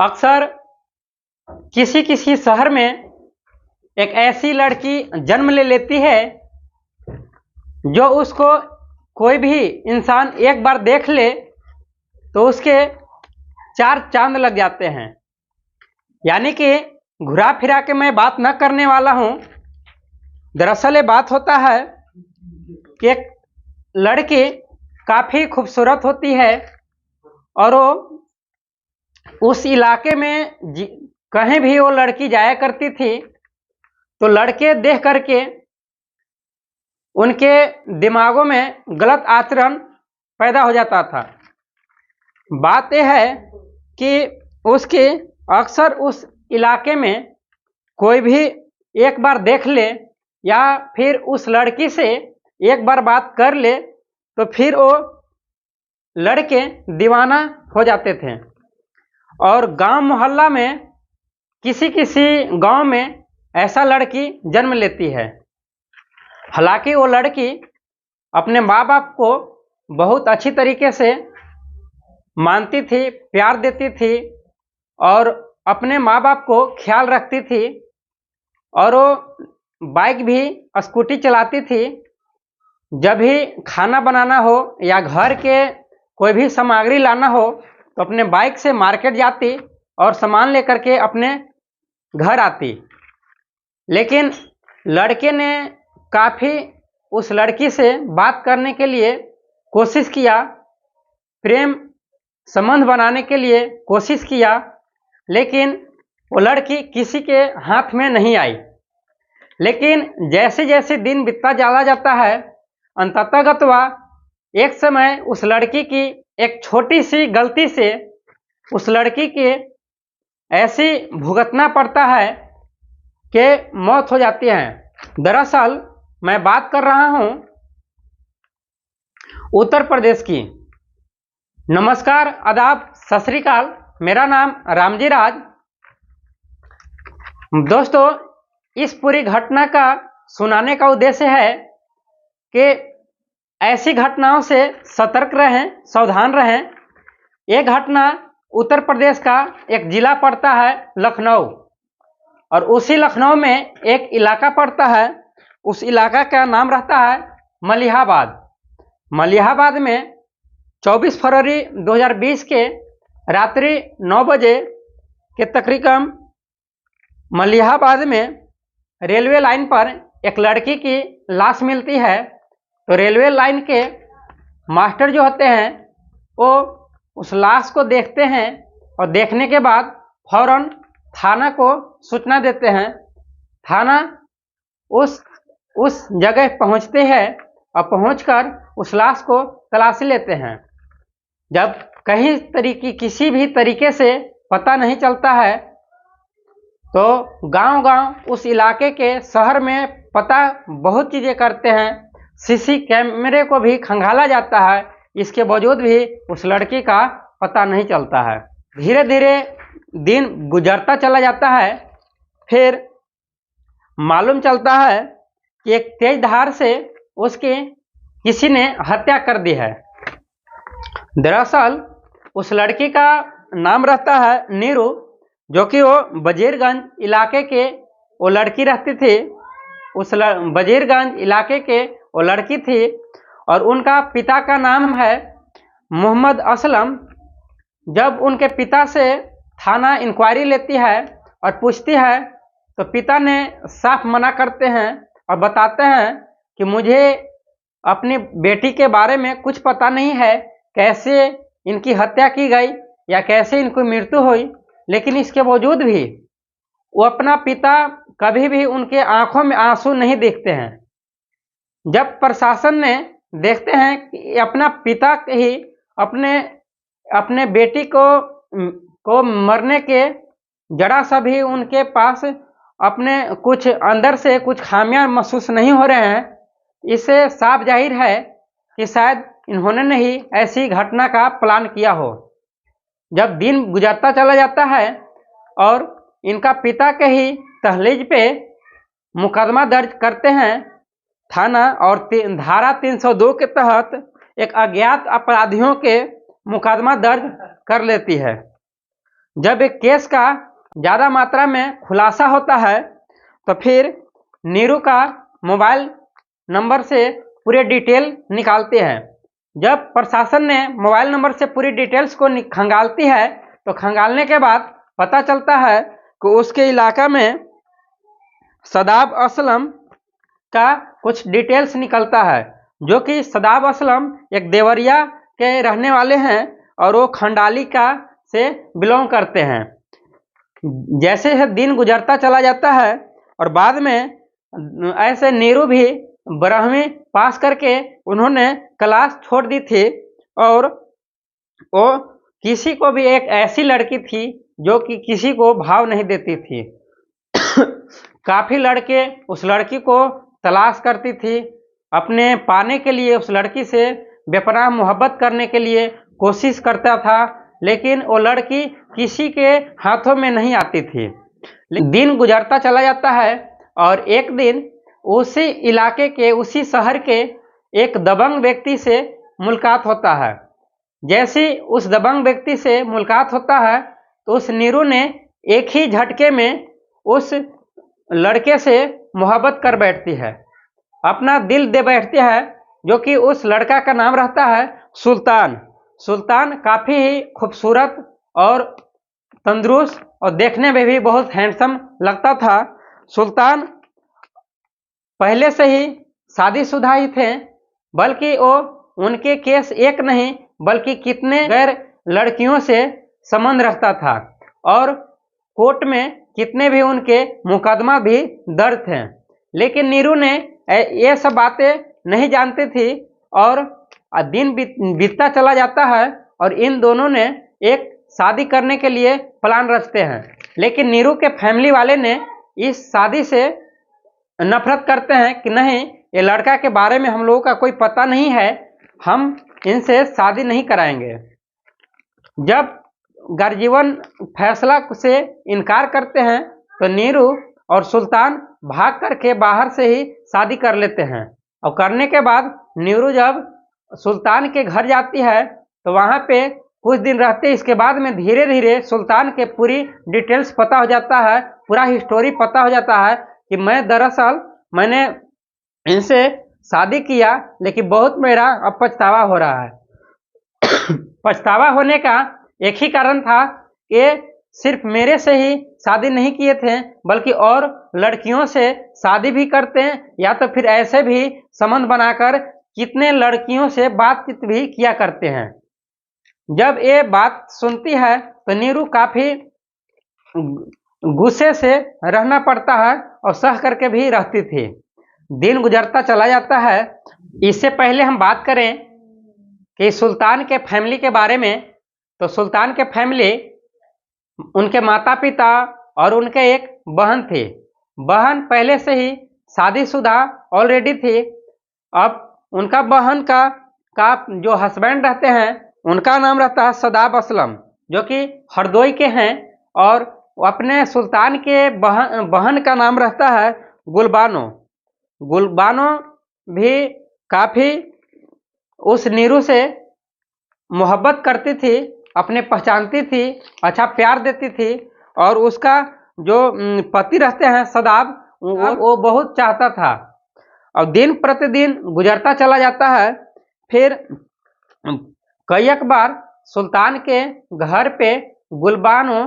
अक्सर किसी किसी शहर में एक ऐसी लड़की जन्म ले लेती है जो उसको कोई भी इंसान एक बार देख ले तो उसके चार चांद लग जाते हैं। यानी कि घुरा फिरा के मैं बात न करने वाला हूँ। दरअसल ये बात होता है कि एक लड़की काफ़ी खूबसूरत होती है और वो उस इलाके में कहीं भी वो लड़की जाया करती थी तो लड़के देख करके उनके दिमागों में गलत आचरण पैदा हो जाता था। बात यह है कि उसके अक्सर उस इलाके में कोई भी एक बार देख ले या फिर उस लड़की से एक बार बात कर ले तो फिर वो लड़के दीवाना हो जाते थे। और गांव मोहल्ला में किसी किसी गांव में ऐसा लड़की जन्म लेती है। हालांकि वो लड़की अपने माँ बाप को बहुत अच्छी तरीके से मानती थी, प्यार देती थी और अपने माँ बाप को ख्याल रखती थी और वो बाइक भी स्कूटी चलाती थी। जब भी खाना बनाना हो या घर के कोई भी सामग्री लाना हो तो अपने बाइक से मार्केट जाती और सामान लेकर के अपने घर आती। लेकिन लड़के ने काफ़ी उस लड़की से बात करने के लिए कोशिश किया, प्रेम संबंध बनाने के लिए कोशिश किया, लेकिन वो लड़की किसी के हाथ में नहीं आई। लेकिन जैसे जैसे दिन बीतता चला जाता है अंततः एक समय उस लड़की की एक छोटी सी गलती से उस लड़की के ऐसी भुगतना पड़ता है कि मौत हो जाती है। दरअसल मैं बात कर रहा हूँ उत्तर प्रदेश की। नमस्कार, आदाब, सत श्री अकाल। मेरा नाम रामजी राज। दोस्तों, इस पूरी घटना का सुनाने का उद्देश्य है कि ऐसी घटनाओं से सतर्क रहें, सावधान रहें। यह घटना उत्तर प्रदेश का एक जिला पड़ता है लखनऊ और उसी लखनऊ में एक इलाका पड़ता है। उस इलाका का नाम रहता है मलिहाबाद। मलिहाबाद में 24 फरवरी 2020 के रात्रि 9 बजे के तकरीबन मलिहाबाद में रेलवे लाइन पर एक लड़की की लाश मिलती है। तो रेलवे लाइन के मास्टर जो होते हैं वो उस लाश को देखते हैं और देखने के बाद फौरन थाना को सूचना देते हैं। थाना उस जगह पहुंचते हैं और पहुंचकर उस लाश को तलाशी लेते हैं। जब किसी भी तरीके से पता नहीं चलता है तो गांव-गांव उस इलाके के शहर में पता बहुत चीज़ें करते हैं। सीसी कैमरे को भी खंगाला जाता है, इसके बावजूद भी उस लड़की का पता नहीं चलता है। धीरे धीरे दिन गुजरता चला जाता है। फिर मालूम चलता है कि एक तेज धार से उसकी किसी ने हत्या कर दी है। दरअसल उस लड़की का नाम रहता है नीरू, जो कि वो वजीरगंज इलाके के वो लड़की रहती थी। उस वजीरगंज इलाके के वो लड़की थी और उनका पिता का नाम है मोहम्मद असलम। जब उनके पिता से थाना इंक्वायरी लेती है और पूछती है तो पिता ने साफ मना करते हैं और बताते हैं कि मुझे अपनी बेटी के बारे में कुछ पता नहीं है, कैसे इनकी हत्या की गई या कैसे इनकी मृत्यु हुई। लेकिन इसके बावजूद भी वो अपना पिता कभी भी उनके आंखों में आंसू नहीं देखते हैं। जब प्रशासन ने देखते हैं कि अपना पिता ही अपने बेटी को मरने के जरा सा भी उनके पास अपने कुछ अंदर से कुछ खामियां महसूस नहीं हो रहे हैं, इससे साफ जाहिर है कि शायद इन्होंने नहीं ऐसी घटना का प्लान किया हो। जब दिन गुजरता चला जाता है और इनका पिता के ही तहलीज पे मुकदमा दर्ज करते हैं थाना और धारा 302 के तहत एक अज्ञात अपराधियों के मुकदमा दर्ज कर लेती है। जब एक केस का ज़्यादा मात्रा में खुलासा होता है तो फिर नीरू का मोबाइल नंबर से पूरे डिटेल निकालते हैं। जब प्रशासन ने मोबाइल नंबर से पूरी डिटेल्स को खंगालती है तो खंगालने के बाद पता चलता है कि उसके इलाका में सदाब असलम का कुछ डिटेल्स निकलता है, जो कि सदाब असलम एक देवरिया के रहने वाले हैं और वो खंडाली का से बिलोंग करते हैं। जैसे ही दिन गुजरता चला जाता है और बाद में ऐसे नीरू भी 12वीं पास करके उन्होंने क्लास छोड़ दी थी और वो किसी को भी एक ऐसी लड़की थी जो कि किसी को भाव नहीं देती थी। काफ़ी लड़के उस लड़की को तलाश करती थी, अपने पाने के लिए उस लड़की से बेपनाह मोहब्बत करने के लिए कोशिश करता था, लेकिन वो लड़की किसी के हाथों में नहीं आती थी। दिन गुजरता चला जाता है और एक दिन उसी इलाके के उसी शहर के एक दबंग व्यक्ति से मुलाकात होता है। जैसे उस दबंग व्यक्ति से मुलाकात होता है तो उस नीरू ने एक ही झटके में उस लड़के से मोहब्बत कर बैठती है, अपना दिल दे बैठती है, जो कि उस लड़का का नाम रहता है सुल्तान। सुल्तान काफ़ी ही खूबसूरत और तंदुरुस्त और देखने में भी बहुत हैंडसम लगता था। सुल्तान पहले से ही शादीशुदा ही थे, बल्कि वो उनके केस एक नहीं बल्कि कितने गैर लड़कियों से संबंध रखता था और कोर्ट में कितने भी उनके मुकदमा भी दर्ज थे। लेकिन नीरू ने ये सब बातें नहीं जानती थी और दिन बीतता चला जाता है और इन दोनों ने एक शादी करने के लिए प्लान रचते हैं। लेकिन नीरू के फैमिली वाले ने इस शादी से नफरत करते हैं कि नहीं, ये लड़का के बारे में हम लोगों का कोई पता नहीं है, हम इनसे शादी नहीं कराएंगे। जब गर्जीवन फैसला से इनकार करते हैं तो नीरू और सुल्तान भाग करके बाहर से ही शादी कर लेते हैं। और करने के बाद नीरू जब सुल्तान के घर जाती है तो वहाँ पे कुछ दिन रहते, इसके बाद में धीरे धीरे सुल्तान के पूरी डिटेल्स पता हो जाता है, पूरा हिस्टोरी पता हो जाता है कि मैंने इनसे शादी किया, लेकिन बहुत मेरा अब पछतावा हो रहा है। पछतावा होने का एक ही कारण था कि सिर्फ मेरे से ही शादी नहीं किए थे, बल्कि और लड़कियों से शादी भी करते हैं, या तो फिर ऐसे भी संबंध बनाकर कितने लड़कियों से बातचीत भी किया करते हैं। जब ये बात सुनती है तो नीरू काफ़ी गुस्से से रहना पड़ता है और सह करके भी रहती थी। दिन गुजरता चला जाता है। इससे पहले हम बात करें कि सुल्तान के फैमिली के बारे में, तो सुल्तान के फैमिली, उनके माता पिता और उनके एक बहन थी। बहन पहले से ही शादीशुदा ऑलरेडी थी। अब उनका बहन का जो हस्बैंड रहते हैं उनका नाम रहता है सदाब असलम, जो कि हरदोई के हैं, और अपने सुल्तान के बहन का नाम रहता है गुलबानो। गुलबानो भी काफ़ी उस नीरू से मोहब्बत करती थी, अपने पहचानती थी, अच्छा प्यार देती थी, और उसका जो पति रहते हैं सदाब, वो बहुत चाहता था। और दिन प्रतिदिन गुजरता चला जाता है। फिर कई एक बार सुल्तान के घर पे गुलबानो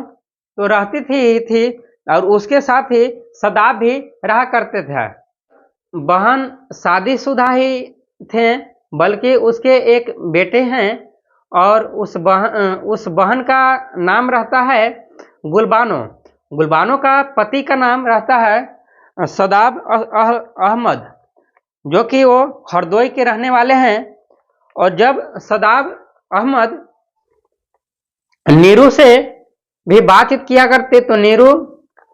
तो रहती थी और उसके साथ ही सदाब भी रहा करते थे। बहन शादीशुदा ही थे, बल्कि उसके एक बेटे हैं और उस बहन का नाम रहता है गुलबानो। गुलबानो का पति का नाम रहता है सदाब अहमद, जो कि वो हरदोई के रहने वाले हैं। और जब सदाब अहमद नीरू से भी बातचीत किया करते तो नीरू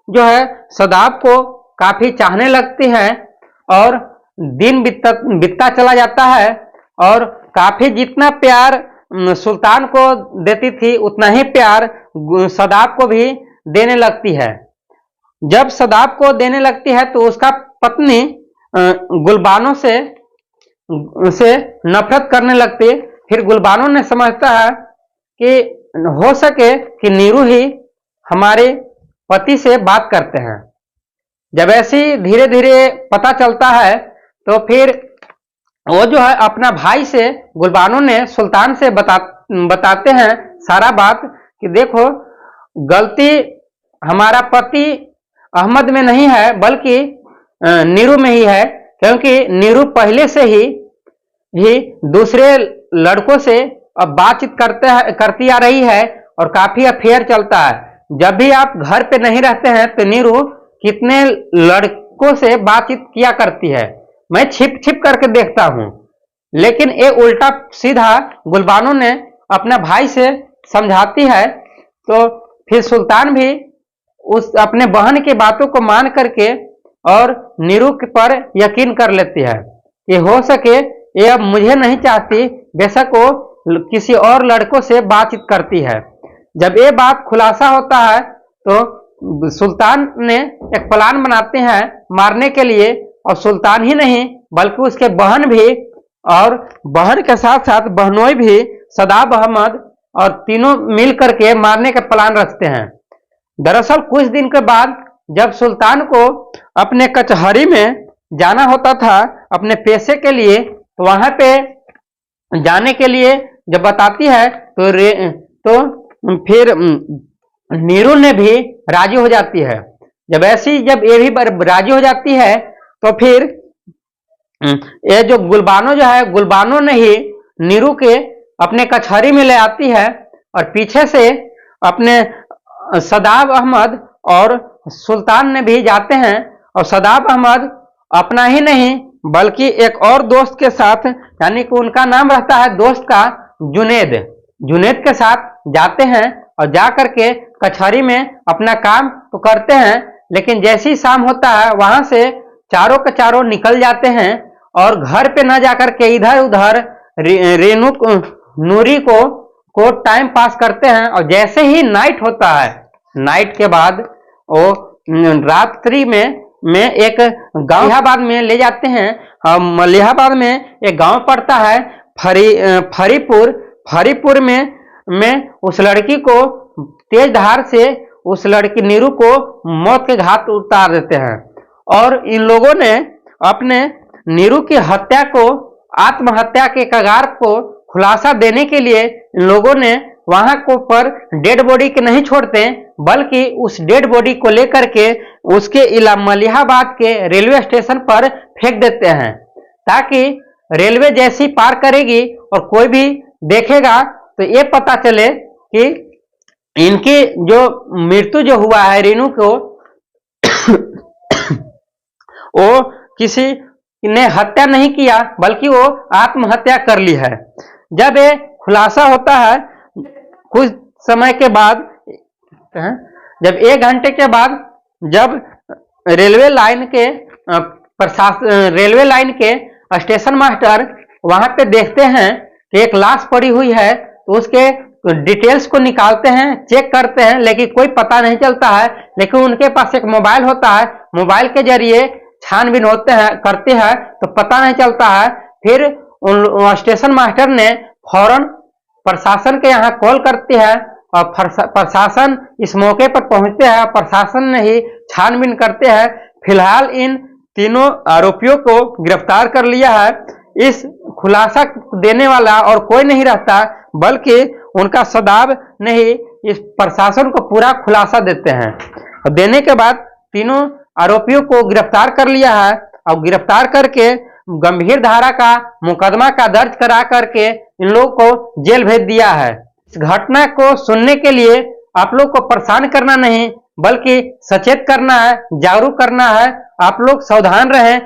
जो है सदाब को काफ़ी चाहने लगती है और दिन बीतता चला जाता है और काफ़ी जितना प्यार सुल्तान को देती थी उतना ही प्यार सदाब को भी देने लगती है। जब सदाब को देने लगती है तो उसका पत्नी गुलबानो से नफरत करने लगती। फिर गुलबानो ने समझता है कि हो सके कि नीरू ही हमारे पति से बात करते हैं। जब ऐसे ही धीरे धीरे पता चलता है तो फिर वो जो है अपना भाई से, गुलबानो ने सुल्तान से बताते हैं सारा बात कि देखो गलती हमारा पति अहमद में नहीं है बल्कि नीरू में ही है, क्योंकि नीरू पहले से ही दूसरे लड़कों से अब बातचीत करती आ रही है और काफी अफेयर चलता है। जब भी आप घर पे नहीं रहते हैं तो नीरू कितने लड़कों से बातचीत किया करती है, मैं छिप छिप करके देखता हूं। लेकिन ये उल्टा सीधा गुलबानो ने अपना भाई से समझाती है तो फिर सुल्तान भी उस अपने बहन की बातों को मान करके और नीरू पर यकीन कर लेती है कि हो सके ये अब मुझे नहीं चाहती, बेशक वो किसी और लड़कों से बातचीत करती है। जब ये बात खुलासा होता है तो सुल्तान ने एक प्लान बनाते हैं मारने के लिए, और सुल्तान ही नहीं बल्कि उसके बहन भी और बहन के साथ साथ बहनोई भी, सदाब अहमद, और तीनों मिल करके मारने का प्लान रचते हैं। दरअसल कुछ दिन के बाद जब सुल्तान को अपने कचहरी में जाना होता था अपने पेशे के लिए, तो वहां पे जाने के लिए जब बताती है तो फिर नीरू ने भी राजी हो जाती है। जब ये भी राजी हो जाती है तो फिर ये जो गुलबानो जो है, गुलबानो ने ही नीरू के अपने कचहरी में ले आती है और पीछे से अपने सदाब अहमद और सुल्तान ने भी जाते हैं। और सदाब अहमद अपना ही नहीं बल्कि एक और दोस्त के साथ, यानी कि उनका नाम रहता है दोस्त का जुनेद के साथ जाते हैं और जा करके कचहरी में अपना काम तो करते हैं। लेकिन जैसे ही शाम होता है वहां से चारों के चारों निकल जाते हैं और घर पे न जाकर के इधर उधर नूरी को टाइम पास करते हैं। और जैसे ही नाइट होता है, नाइट के बाद वो रात्रि में एक गांव मलिहाबाद में ले जाते हैं। मलिहाबाद में एक गांव पड़ता है फरीपुर में उस लड़की को तेज धार से उस लड़की नीरू को मौत के घाट उतार देते हैं। और इन लोगों ने अपने नीरू की हत्या को, आत्महत्या के कगार को खुलासा देने के लिए इन लोगों ने वहां को पर डेड बॉडी के नहीं छोड़ते, बल्कि उस डेड बॉडी को लेकर के उसके मलिहाबाद के रेलवे स्टेशन पर फेंक देते हैं, ताकि रेलवे जैसी पार करेगी और कोई भी देखेगा तो ये पता चले कि इनकी जो मृत्यु जो हुआ है रीनू को वो किसी ने हत्या नहीं किया बल्कि वो आत्महत्या कर ली है। जब ये खुलासा होता है कुछ समय के बाद, जब 1 घंटे के बाद, जब रेलवे लाइन के स्टेशन मास्टर वहां पे देखते हैं कि एक लाश पड़ी हुई है, तो उसके डिटेल्स को निकालते हैं, चेक करते हैं, लेकिन कोई पता नहीं चलता है। लेकिन उनके पास एक मोबाइल होता है, मोबाइल के जरिए छानबीन करते हैं तो पता नहीं चलता है। फिर उन स्टेशन मास्टर ने फौरन प्रशासन के यहाँ कॉल करती है और प्रशासन इस मौके पर पहुंचते हैं। प्रशासन ने ही छानबीन करते हैं। फिलहाल इन तीनों आरोपियों को गिरफ्तार कर लिया है। इस खुलासा देने वाला और कोई नहीं रहता बल्कि उनका सदाब ने ही इस प्रशासन को पूरा खुलासा देते हैं। और देने के बाद तीनों आरोपियों को गिरफ्तार कर लिया है और गिरफ्तार करके गंभीर धारा का मुकदमा का दर्ज करा करके इन लोगों को जेल भेज दिया है। इस घटना को सुनने के लिए आप लोग को परेशान करना नहीं बल्कि सचेत करना है, जागरूक करना है। आप लोग सावधान रहें,